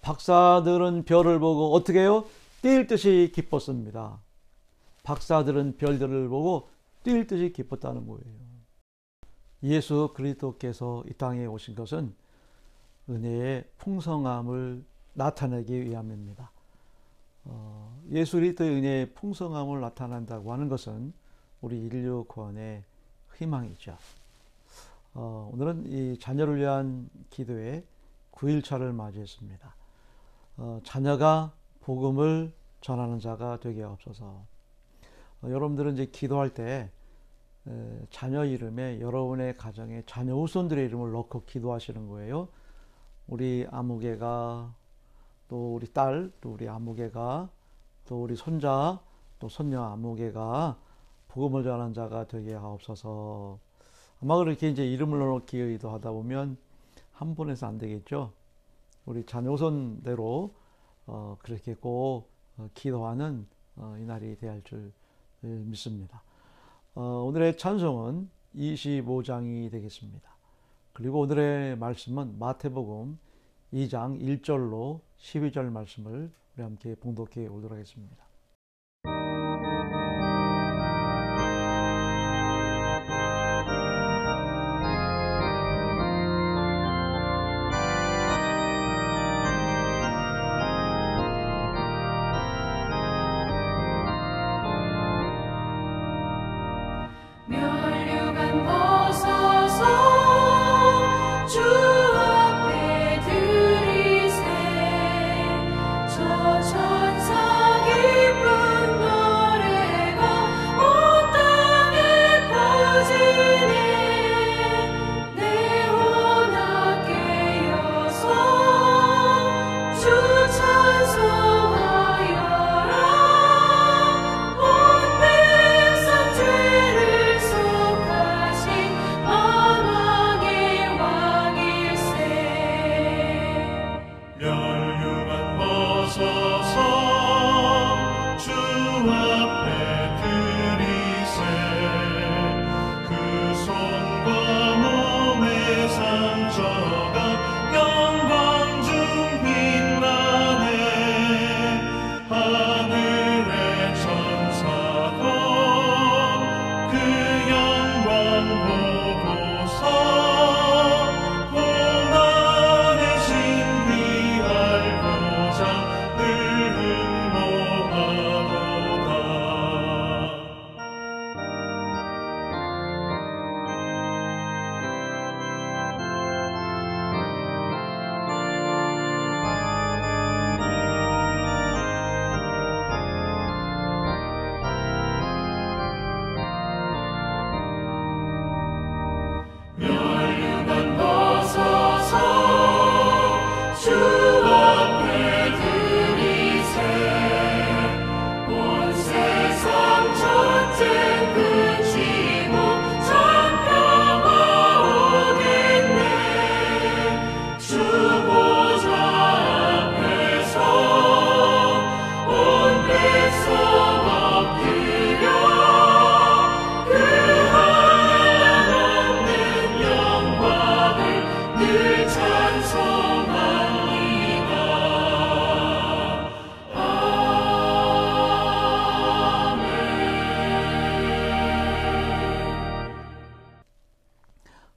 박사들은 별을 보고 어떻게 해요? 뛸 듯이 기뻤습니다. 박사들은 별들을 보고 뛸 듯이 기뻤다는 거예요. 예수 그리스도께서 이 땅에 오신 것은 은혜의 풍성함을 나타내기 위함입니다. 예수 그리스도의 은혜의 풍성함을 나타낸다고 하는 것은 우리 인류 구원의 희망이죠. 오늘은 이 자녀를 위한 기도회 9일차를 맞이했습니다. 자녀가 복음을 전하는 자가 되게 없어서 여러분들은 이제 기도할 때 자녀 이름에 여러분의 가정에 자녀 후손들의 이름을 넣고 기도하시는 거예요. 우리 아무개가, 또 우리 딸, 또 우리 아무개가, 또 우리 손자, 또 손녀 아무개가 복음을 전하는 자가 되게 하옵소서. 아마 그렇게 이제 이름을 넣기 기도하다 보면 한 번에서 안 되겠죠. 우리 자녀 후손대로 그렇게 꼭 기도하는 이날이 되할 줄 믿습니다. 오늘의 찬송은 25장이 되겠습니다. 그리고 오늘의 말씀은 마태복음 2장 1절로 12절 말씀을 우리 함께 봉독해 오도록 하겠습니다.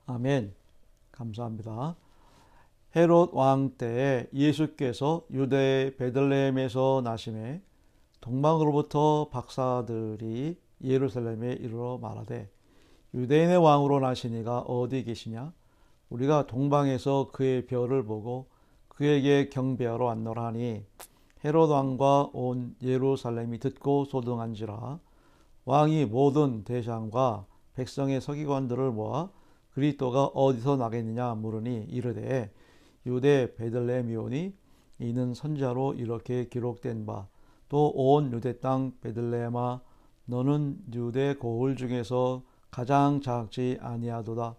아멘. 감사합니다. 헤롯 왕 때에 예수께서 유대 베들레헴에서 나심에 동방으로부터 박사들이 예루살렘에 이르러 말하되 유대인의 왕으로 나시니가 어디 계시냐? 우리가 동방에서 그의 별을 보고 그에게 경배하러 왔노라 하니 헤롯 왕과 온 예루살렘이 듣고 소동한지라. 왕이 모든 대장과 백성의 서기관들을 모아 그리스도가 어디서 나겠느냐 물으니 이르되 유대 베들레헴이오니 이는 선지자로 이렇게 기록된 바 또 온 유대 땅 베들레헴아 너는 유대 고을 중에서 가장 작지 아니하도다.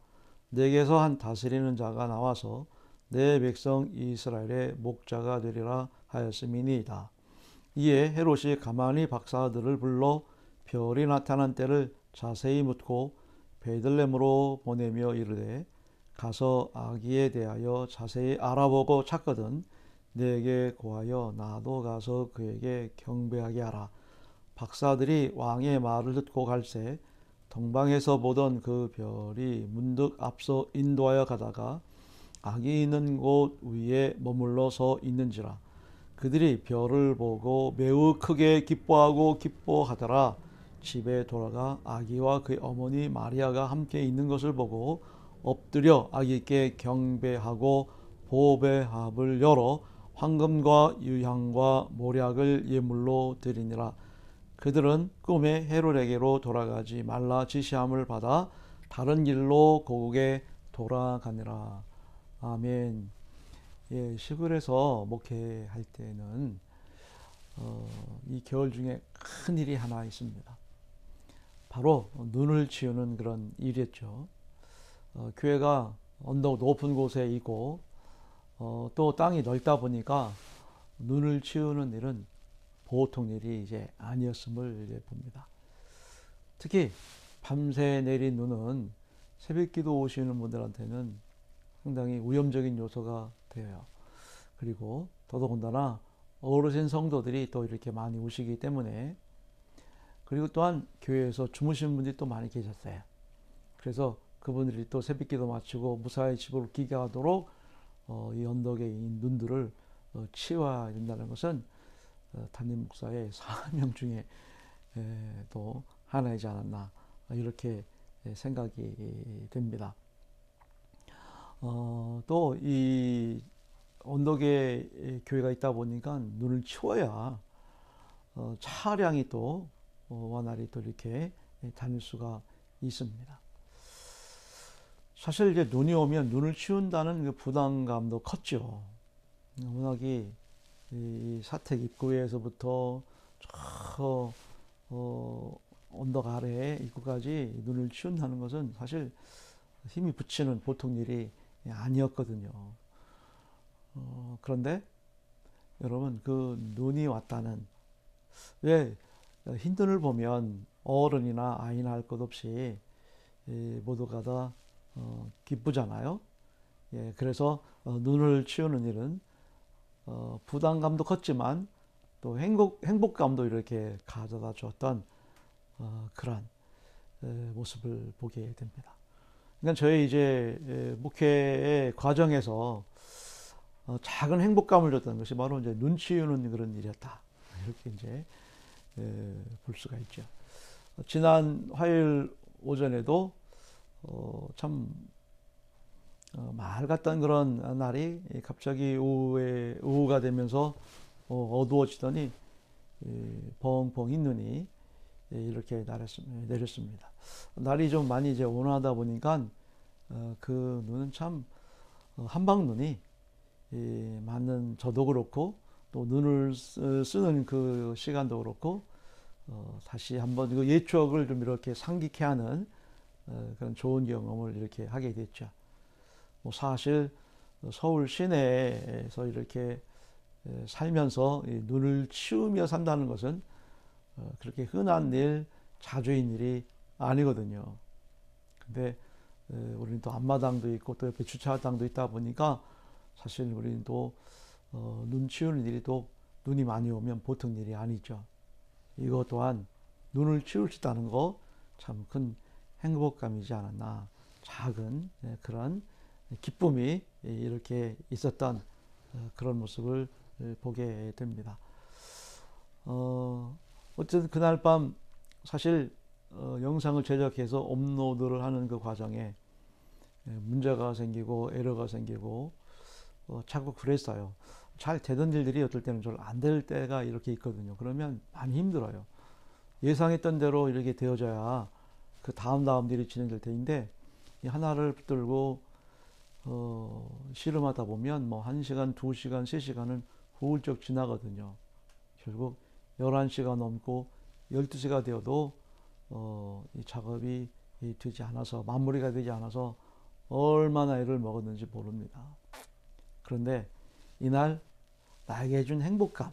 내게서 한 다스리는 자가 나와서 내 백성 이스라엘의 목자가 되리라 하였음이니이다. 이에 헤롯이 가만히 박사들을 불러 별이 나타난 때를 자세히 묻고 베들레헴으로 보내며 이르되 가서 아기에 대하여 자세히 알아보고 찾거든 내게 고하여 나도 가서 그에게 경배하게 하라. 박사들이 왕의 말을 듣고 갈새 동방에서 보던 그 별이 문득 앞서 인도하여 가다가 악이 있는 곳 위에 머물러 서 있는지라. 그들이 별을 보고 매우 크게 기뻐하고 기뻐하더라. 집에 돌아가 아기와 그의 어머니 마리아가 함께 있는 것을 보고 엎드려 아기께 경배하고 보배합을 열어 황금과 유향과 모략을 예물로 드리니라. 그들은 꿈에 헤롯에게로 돌아가지 말라 지시함을 받아 다른 길로 고국에 돌아가니라. 아멘. 예, 시골에서 목회할 때는 이 겨울 중에 큰 일이 하나 있습니다. 바로 눈을 치우는 그런 일이었죠. 교회가 언덕 높은 곳에 있고 또 땅이 넓다 보니까 눈을 치우는 일은 보통 일이 이제 아니었음을 이제 봅니다. 특히 밤새 내린 눈은 새벽기도 오시는 분들한테는 상당히 위험적인 요소가 되어요. 그리고 더더군다나 어르신 성도들이 또 이렇게 많이 오시기 때문에, 그리고 또한 교회에서 주무시는 분들이 또 많이 계셨어요. 그래서 그분들이 또 새벽기도 마치고 무사히 집으로 귀가하도록 이 언덕의 이 눈들을 치워야 된다는 것은 담임 목사의 사명 중에 또 하나이지 않았나, 이렇게 생각이 됩니다. 또 이 언덕에 교회가 있다 보니까 눈을 치워야 차량이 또 원활히 또 이렇게 다닐 수가 있습니다. 사실 이제 눈이 오면 눈을 치운다는 그 부담감도 컸죠. 워낙이 이 사택 입구에서부터 저 언덕 아래 입구까지 눈을 치운다는 것은 사실 힘이 붙이는 보통 일이 아니었거든요. 그런데 여러분, 그 눈이 왔다는, 왜 흰 눈을 보면 어른이나 아이나 할 것 없이 모두가 다 기쁘잖아요. 예, 그래서 눈을 치우는 일은 부담감도 컸지만 또 행복감도 이렇게 가져다 주었던 그런 모습을 보게 됩니다. 그러니까 저희 이제 목회의 과정에서 작은 행복감을 줬던 것이 바로 이제 눈 치우는 그런 일이었다. 이렇게 이제 볼 수가 있죠. 지난 화요일 오전에도 참 말 같던 그런 날이 갑자기 오후가 되면서 어두워지더니 펑펑 흰 눈이 이렇게 내렸습니다. 날이 좀 많이 이제 온화하다 보니까 그 눈은 참 한방 눈이 맞는 저도 그렇고 또 눈을 쓰는 그 시간도 그렇고 다시 한번 그 옛 추억을 좀 이렇게 상기케 하는 그런 좋은 경험을 이렇게 하게 됐죠. 뭐 사실 서울 시내에서 이렇게 살면서 눈을 치우며 산다는 것은 그렇게 흔한 일, 자주인 일이 아니거든요. 근데 우리는 또 앞마당도 있고 또 옆에 주차장도 있다 보니까 사실 우리는 또 눈 치우는 일이 또 눈이 많이 오면 보통 일이 아니죠. 이것 또한 눈을 치울 수 있다는 거 참 큰 행복감이지 않았나. 작은 그런 기쁨이 이렇게 있었던 그런 모습을 보게 됩니다. 어쨌든 그날 밤 사실 영상을 제작해서 업로드를 하는 그 과정에 문제가 생기고 에러가 생기고 자꾸 그랬어요. 잘 되던 일들이 어떨 때는 잘 안 될 때가 이렇게 있거든요. 그러면 많이 힘들어요. 예상했던 대로 이렇게 되어져야 그 다음 일이 진행될 텐데, 이 하나를 붙들고 씨름하다 보면 뭐 1시간, 2시간, 3시간은 훌쩍 지나거든요. 결국 11시가 넘고 12시가 되어도 이 작업이 되지 않아서, 마무리가 되지 않아서 얼마나 애를 먹었는지 모릅니다. 그런데 이날 나에게 준 행복감,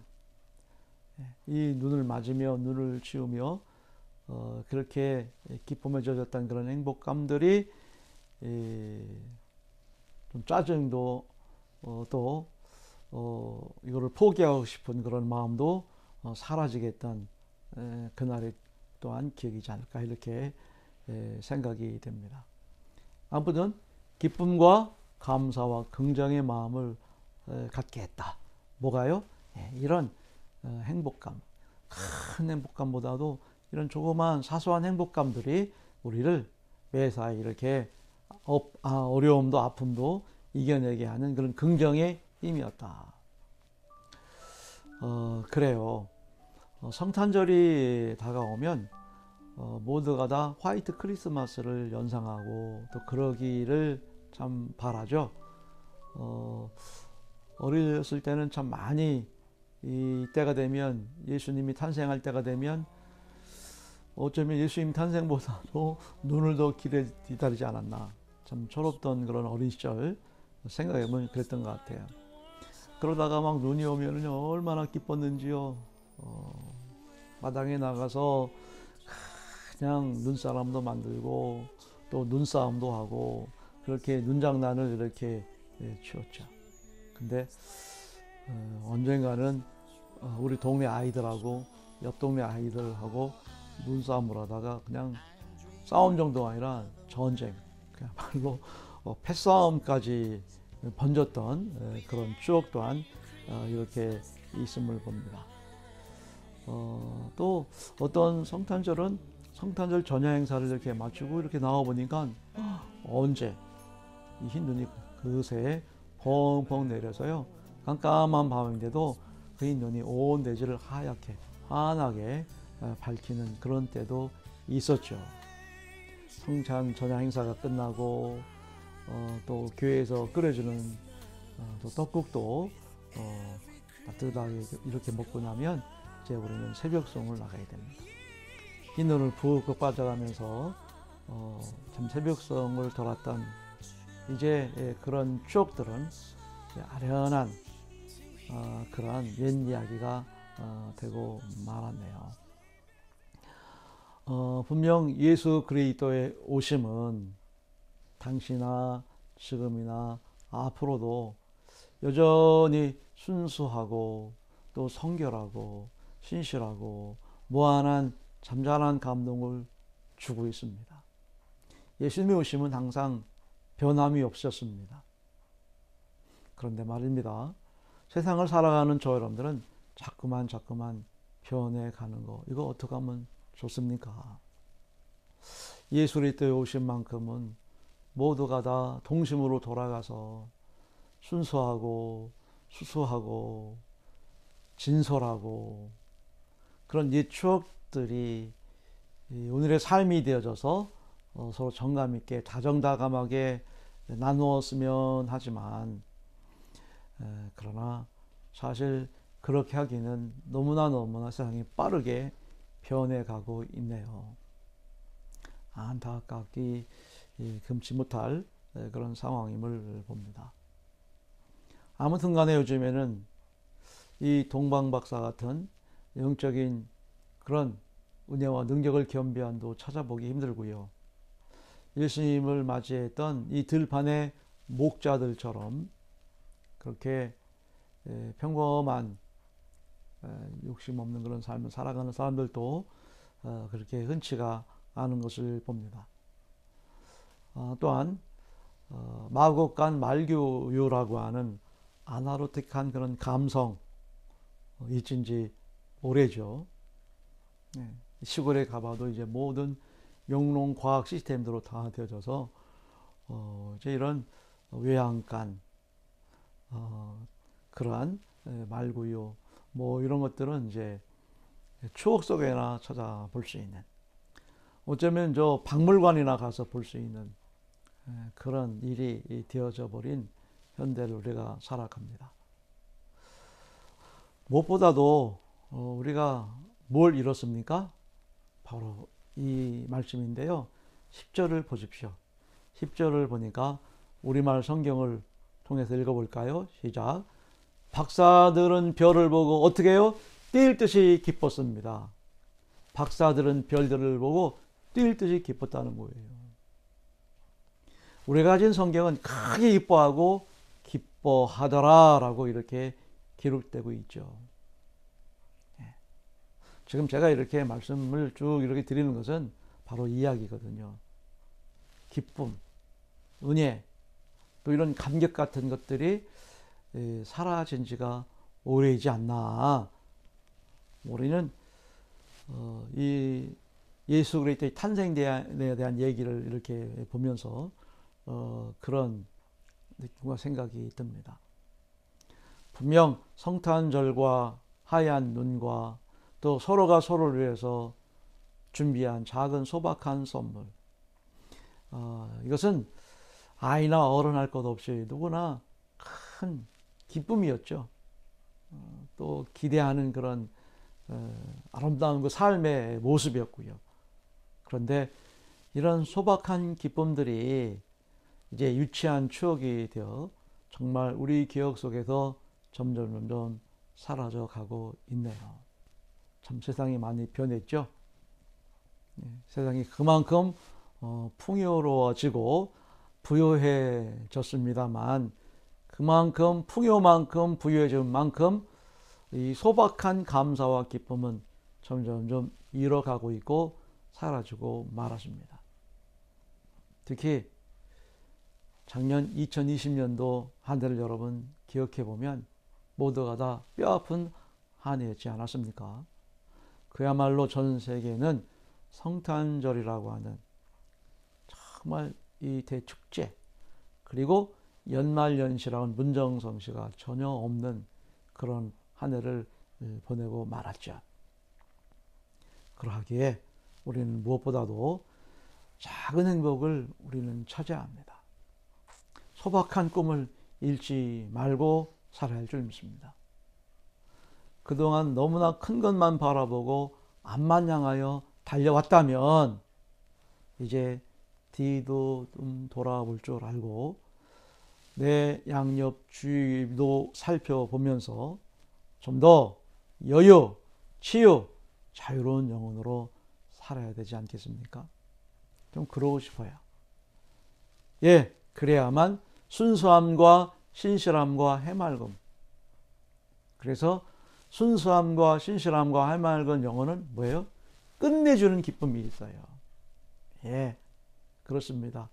이 눈을 맞으며 눈을 치우며 그렇게 기쁨에 젖었던 그런 행복감들이 좀 짜증도 또 이거를 포기하고 싶은 그런 마음도 사라지겠던 그날이 또한 기억이지 않을까 이렇게 생각이 됩니다. 아무튼 기쁨과 감사와 긍정의 마음을 갖게 했다. 뭐가요? 이런 행복감, 큰 행복감보다도 이런 조그마한 사소한 행복감들이 우리를 매사에 이렇게 어려움도 아픔도 이겨내게 하는 그런 긍정의 힘이었다. 그래요. 성탄절이 다가오면 모두가 다 화이트 크리스마스를 연상하고 또 그러기를 참 바라죠. 어렸을 때는 참 많이 이때가 되면 예수님이 탄생할 때가 되면 어쩌면 예수님 탄생보다도 눈을 더 기다리지 않았나. 참 철없던 그런 어린 시절 생각해보면 그랬던 것 같아요. 그러다가 막 눈이 오면 얼마나 기뻤는지요. 마당에 나가서 그냥 눈사람도 만들고 또 눈싸움도 하고 그렇게 눈장난을 이렇게 치웠죠. 근데 언젠가는 우리 동네 아이들하고 옆 동네 아이들하고 눈싸움을 하다가 그냥 싸움 정도가 아니라 전쟁, 그야말로 패싸움까지 번졌던 그런 추억 또한 이렇게 있음을 봅니다. 또 어떤 성탄절은 성탄절 전야 행사를 이렇게 마치고 이렇게 나와 보니까 언제 이 흰 눈이 그새 펑펑 내려서요 깜깜한 밤인데도 그 흰 눈이 온 대지를 하얗게 환하게 밝히는 그런 때도 있었죠. 성찬 전야 행사가 끝나고 또 교회에서 끓여주는 또 떡국도 따뜻하게 이렇게 먹고 나면 이제 우리는 새벽송을 나가야 됩니다. 흰 눈을 푹 빠져가면서 참 새벽송을 돌았던 이제 그런 추억들은 아련한 그러한 옛 이야기가 되고 말았네요. 분명 예수 그리스도의 오심은 당시나 지금이나 앞으로도 여전히 순수하고 또 성결하고 신실하고 무한한 잠잠한 감동을 주고 있습니다. 예수님의 오심은 항상 변함이 없었습니다. 그런데 말입니다. 세상을 살아가는 저 여러분들은 자꾸만 변해가는 거 이거 어떻게 하면 좋습니까? 예수 그리스도의 오신 만큼은 모두가 다 동심으로 돌아가서 순수하고 수수하고 진솔하고 그런 옛 추억들이 오늘의 삶이 되어져서 서로 정감 있게 다정다감하게 나누었으면 하지만 그러나 사실 그렇게 하기는 너무나 세상이 빠르게 변해가고 있네요. 안타깝기 금치 못할 그런 상황임을 봅니다. 아무튼 간에 요즘에는 이 동방박사 같은 영적인 그런 은혜와 능력을 겸비한도 찾아보기 힘들고요. 예수님을 맞이했던 이 들판의 목자들처럼 그렇게 평범한 욕심 없는 그런 삶을 살아가는 사람들도 그렇게 흔치가 않은 것을 봅니다. 또한 마곡간 말교요라고 하는 아나로틱한 그런 감성 잊은 지 오래죠. 시골에 가봐도 이제 모든 영농 과학 시스템으로 다 되어져서 이제 이런 외양간 그러한 말구요 뭐 이런 것들은 이제 추억 속에나 찾아볼 수 있는 어쩌면 저 박물관이나 가서 볼 수 있는 그런 일이 되어져 버린 현대를 우리가 살아갑니다. 무엇보다도 우리가 뭘 잃었습니까? 바로 이 말씀인데요. 10절을 보십시오. 10절을 보니까 우리말 성경을 통해서 읽어볼까요? 시작. 박사들은 별을 보고 어떻게 해요? 뛸 듯이 기뻤습니다. 박사들은 별들을 보고 뛸 듯이 기뻤다는 거예요. 우리가 가진 성경은 크게 기뻐하고 기뻐하더라 라고 이렇게 기록되고 있죠. 예. 지금 제가 이렇게 말씀을 쭉 이렇게 드리는 것은 바로 이야기거든요. 기쁨, 은혜, 또 이런 감격 같은 것들이 사라진 지가 오래이지 않나. 우리는 이 예수 그리스도의 탄생에 대한 얘기를 이렇게 보면서 그런 느낌과 생각이 듭니다. 분명 성탄절과 하얀 눈과 또 서로가 서로를 위해서 준비한 작은 소박한 선물, 이것은 아이나 어른 할 것 없이 누구나 큰 기쁨이었죠. 또 기대하는 그런 아름다운 그 삶의 모습이었고요. 그런데 이런 소박한 기쁨들이 이제 유치한 추억이 되어 정말 우리 기억 속에서 점점 사라져 가고 있네요. 참 세상이 많이 변했죠. 세상이 그만큼 풍요로워지고 부유해졌습니다만, 그만큼 풍요만큼 부유해진 만큼 이 소박한 감사와 기쁨은 점점 잃어가고 있고 사라지고 말았습니다. 특히 작년 2020년도 한 해를 여러분 기억해 보면 모두가 다 뼈아픈 한 해였지 않았습니까? 그야말로 전 세계는 성탄절이라고 하는 정말 이 대축제, 그리고 연말연시라는 문정성시가 전혀 없는 그런 한 해를 보내고 말았죠. 그러하기에 우리는 무엇보다도 작은 행복을 우리는 찾아야 합니다. 소박한 꿈을 잃지 말고 살아야 할 줄 믿습니다. 그동안 너무나 큰 것만 바라보고 앞만 향하여 달려왔다면 이제 뒤도 좀 돌아볼 줄 알고 내 양옆 주위도 살펴보면서 좀 더 여유, 치유, 자유로운 영혼으로 살아야 되지 않겠습니까? 좀 그러고 싶어요. 예, 그래야만 순수함과 신실함과 해맑음. 그래서 순수함과 신실함과 해맑은 영혼은 뭐예요? 끝내주는 기쁨이 있어요. 예, 그렇습니다.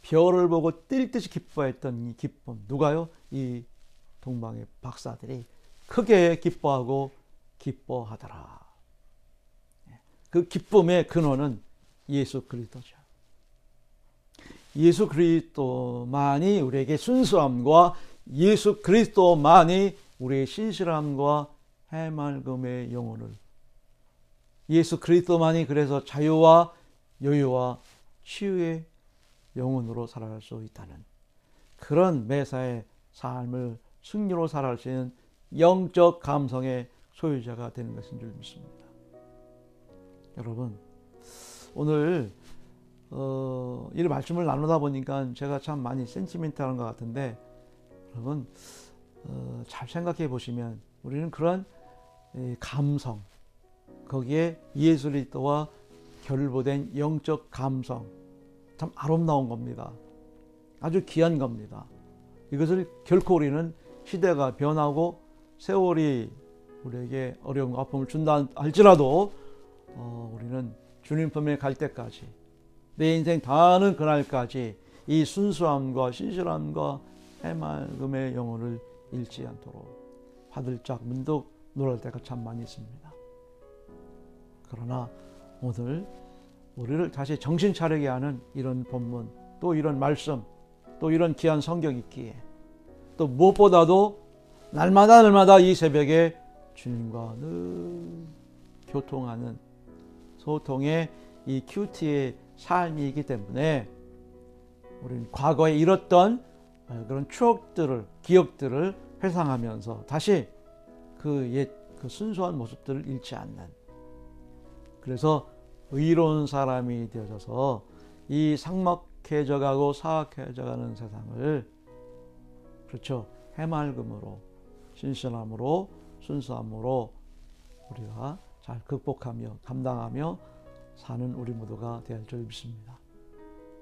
별을 보고 뛸 듯이 기뻐했던 이 기쁨. 누가요? 이 동방의 박사들이 크게 기뻐하고 기뻐하더라. 그 기쁨의 근원은 예수 그리스도죠. 예수 그리스도만이 우리에게 순수함과 예수 그리스도만이 우리의 신실함과 해맑음의 영혼을, 예수 그리스도만이 그래서 자유와 여유와 치유의 영혼으로 살아갈 수 있다는 그런 매사의 삶을 승리로 살아갈 수 있는 영적 감성의 소유자가 되는 것인 줄 믿습니다. 여러분, 오늘 이 말씀을 나누다 보니까 제가 참 많이 센티멘탈한 것 같은데, 여러분 잘 생각해 보시면 우리는 그런 감성, 거기에 예수 그리스도와 결부된 영적 감성, 참 아름다운 겁니다. 아주 귀한 겁니다. 이것을 결코 우리는 시대가 변하고 세월이 우리에게 어려운 아픔을 준다 할지라도 우리는 주님 품에 갈 때까지, 내 인생 다하는 그날까지 이 순수함과 신실함과 해맑음의 영혼을 잃지 않도록 화들짝 문득 놀랄 때가 참 많이 있습니다. 그러나 오늘 우리를 다시 정신 차리게 하는 이런 본문, 또 이런 말씀, 또 이런 귀한 성경 있기에, 또 무엇보다도 날마다 이 새벽에 주님과 늘 교통하는 소통의 이 큐티의 삶이기 때문에 우리는 과거에 잃었던 그런 추억들을, 기억들을 회상하면서 다시 그 옛, 그 순수한 모습들을 잃지 않는, 그래서 의로운 사람이 되어져서 이 삭막해져가고 사악해져가는 세상을, 그렇죠, 해맑음으로, 신실함으로, 순수함으로 우리가 잘 극복하며 감당하며 사는 우리 모두가 되어야 줄 믿습니다.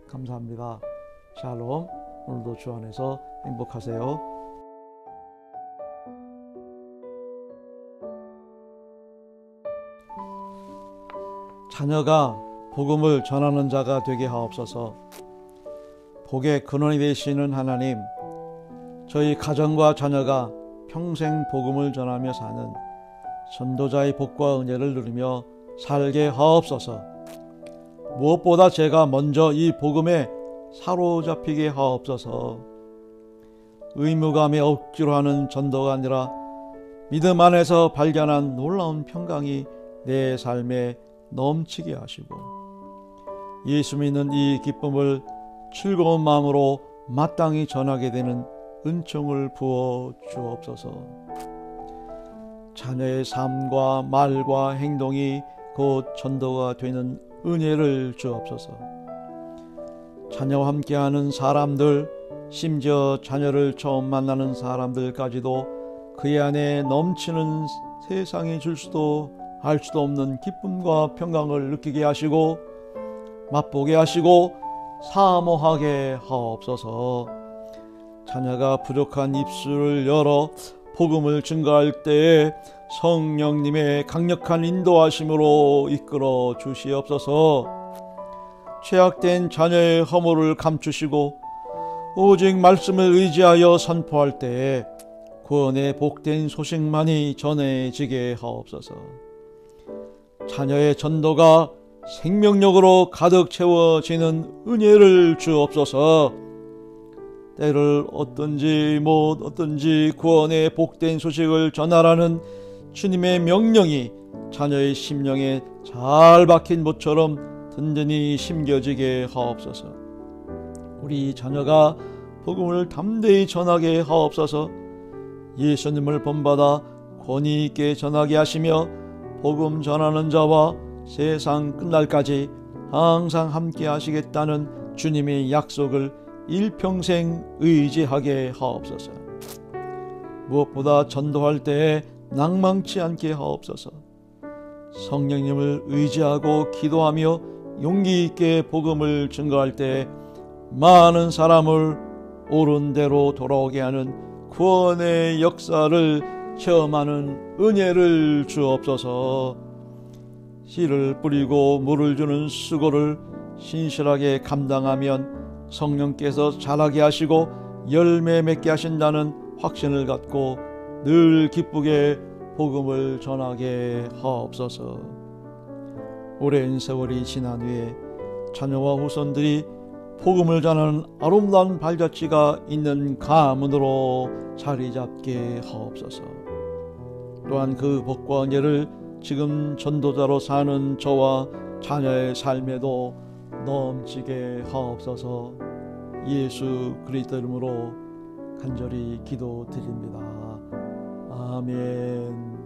감사합니다. 샬롬. 오늘도 주 안에서 행복하세요. 자녀가 복음을 전하는 자가 되게 하옵소서. 복의 근원이 되시는 하나님, 저희 가정과 자녀가 평생 복음을 전하며 사는 전도자의 복과 은혜를 누리며 살게 하옵소서. 무엇보다 제가 먼저 이 복음에 사로잡히게 하옵소서. 의무감에 억지로 하는 전도가 아니라 믿음 안에서 발견한 놀라운 평강이 내 삶에 넘치게 하시고, 예수 믿는 이 기쁨을 즐거운 마음으로 마땅히 전하게 되는 은총을 부어 주옵소서. 자녀의 삶과 말과 행동이 곧 전도가 되는 은혜를 주옵소서. 자녀와 함께하는 사람들, 심지어 자녀를 처음 만나는 사람들까지도 그의 안에 넘치는 세상이 줄 수도 알 수도 없는 기쁨과 평강을 느끼게 하시고 맛보게 하시고 사모하게 하옵소서. 자녀가 부족한 입술을 열어 복음을 증거할 때에 성령님의 강력한 인도하심으로 이끌어 주시옵소서. 죄악된 자녀의 허물을 감추시고 오직 말씀을 의지하여 선포할 때에 구원의 복된 소식만이 전해지게 하옵소서. 자녀의 전도가 생명력으로 가득 채워지는 은혜를 주옵소서. 때를 얻든지 못 얻든지 구원의 복된 소식을 전하라는 주님의 명령이 자녀의 심령에 잘 박힌 못처럼 든든히 심겨지게 하옵소서. 우리 자녀가 복음을 담대히 전하게 하옵소서. 예수님을 본받아 권위 있게 전하게 하시며 복음 전하는 자와 세상 끝날까지 항상 함께 하시겠다는 주님의 약속을 일평생 의지하게 하옵소서. 무엇보다 전도할 때에 낭망치 않게 하옵소서. 성령님을 의지하고 기도하며 용기 있게 복음을 증거할 때 많은 사람을 옳은 대로 돌아오게 하는 구원의 역사를 체험하는 은혜를 주옵소서. 씨를 뿌리고 물을 주는 수고를 신실하게 감당하면 성령께서 자라게 하시고 열매 맺게 하신다는 확신을 갖고 늘 기쁘게 복음을 전하게 하옵소서. 오랜 세월이 지난 후에 자녀와 후손들이 복음을 전하는 아름다운 발자취가 있는 가문으로 자리 잡게 하옵소서. 또한 그 복과 은혜를 지금 전도자로 사는 저와 자녀의 삶에도 넘치게 하옵소서. 예수 그리스도 이름으로 간절히 기도드립니다. 아멘.